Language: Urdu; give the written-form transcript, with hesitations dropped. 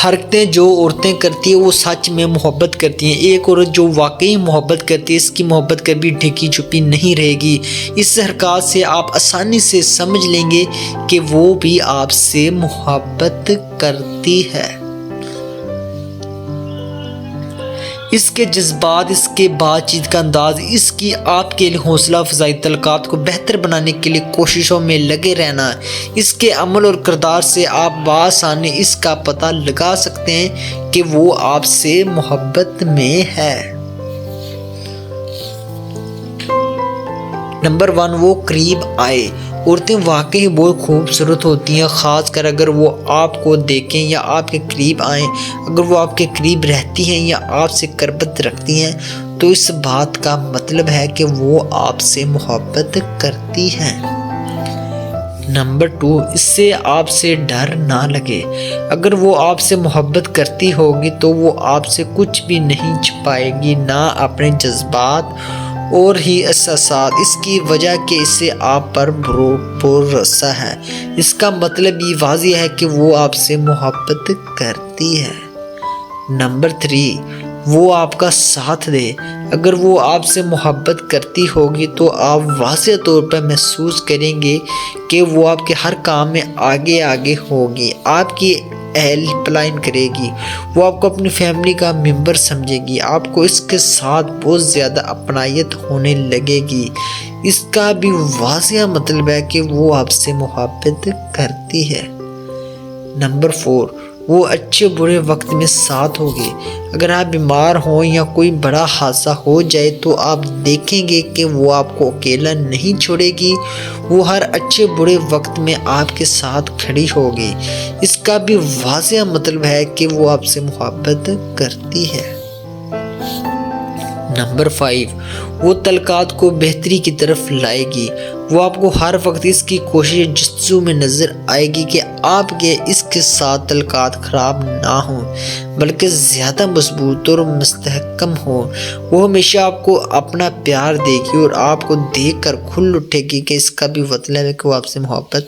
حرکتیں جو عورتیں کرتی ہیں وہ سچ میں محبت کرتی ہیں۔ ایک عورت جو واقعی محبت کرتی ہے، اس کی محبت کبھی ڈھکی چھپی نہیں رہے گی۔ اس حرکات سے آپ آسانی سے سمجھ لیں گے کہ وہ بھی آپ سے محبت کرتی ہے۔ اس کے جذبات، اس کے بات چیت کا انداز، اس کی آپ کے لیے حوصلہ افزائی، تعلقات کو بہتر بنانے کے لیے کوششوں میں لگے رہنا، اس کے عمل اور کردار سے آپ بآسانی اس کا پتہ لگا سکتے ہیں کہ وہ آپ سے محبت میں ہے۔ نمبر 1، وہ قریب آئے۔ عورتیں واقعی بہت خوبصورت ہوتی ہیں، خاص کر اگر وہ آپ کو دیکھیں یا آپ کے قریب آئیں۔ اگر وہ آپ کے قریب رہتی ہیں یا آپ سے قربت رکھتی ہیں تو اس بات کا مطلب ہے کہ وہ آپ سے محبت کرتی ہیں۔ نمبر 2، اس سے آپ سے ڈر نہ لگے۔ اگر وہ آپ سے محبت کرتی ہوگی تو وہ آپ سے کچھ بھی نہیں چھپائے گی، نہ اپنے جذبات اور ہی احساسات، اس کی وجہ کہ اسے آپ پر بھروسہ ہے۔ اس کا مطلب یہ واضح ہے کہ وہ آپ سے محبت کرتی ہے۔ نمبر 3، وہ آپ کا ساتھ دے۔ اگر وہ آپ سے محبت کرتی ہوگی تو آپ واضح طور پر محسوس کریں گے کہ وہ آپ کے ہر کام میں آگے ہوگی، آپ کی ہیلپ لائن کرے گی، وہ آپ کو اپنی فیملی کا ممبر سمجھے گی، آپ کو اس کے ساتھ بہت زیادہ اپنائیت ہونے لگے گی۔ اس کا بھی واضح مطلب ہے کہ وہ آپ سے محبت کرتی ہے۔ نمبر 4، وہ اچھے برے وقت میں ساتھ ہوگی۔ اگر آپ بیمار ہوں یا کوئی بڑا حادثہ ہو جائے تو آپ دیکھیں گے کہ وہ آپ کو اکیلا نہیں چھوڑے گی، وہ ہر اچھے برے وقت میں آپ کے ساتھ کھڑی ہوگی۔ اس کا بھی واضح مطلب ہے کہ وہ آپ سے محبت کرتی ہے۔ نمبر 5، وہ تعلقات کو بہتری کی طرف لائے گی۔ وہ آپ کو ہر وقت اس کی کوشش جستجو میں نظر آئے گی کہ آپ کے اس کے ساتھ تعلقات خراب نہ ہوں بلکہ زیادہ مضبوط اور مستحکم ہوں۔ وہ ہمیشہ آپ کو اپنا پیار دے گی اور آپ کو دیکھ کر کھل اٹھے گی کہ اس کا بھی مطلب ہے کہ وہ آپ سے محبت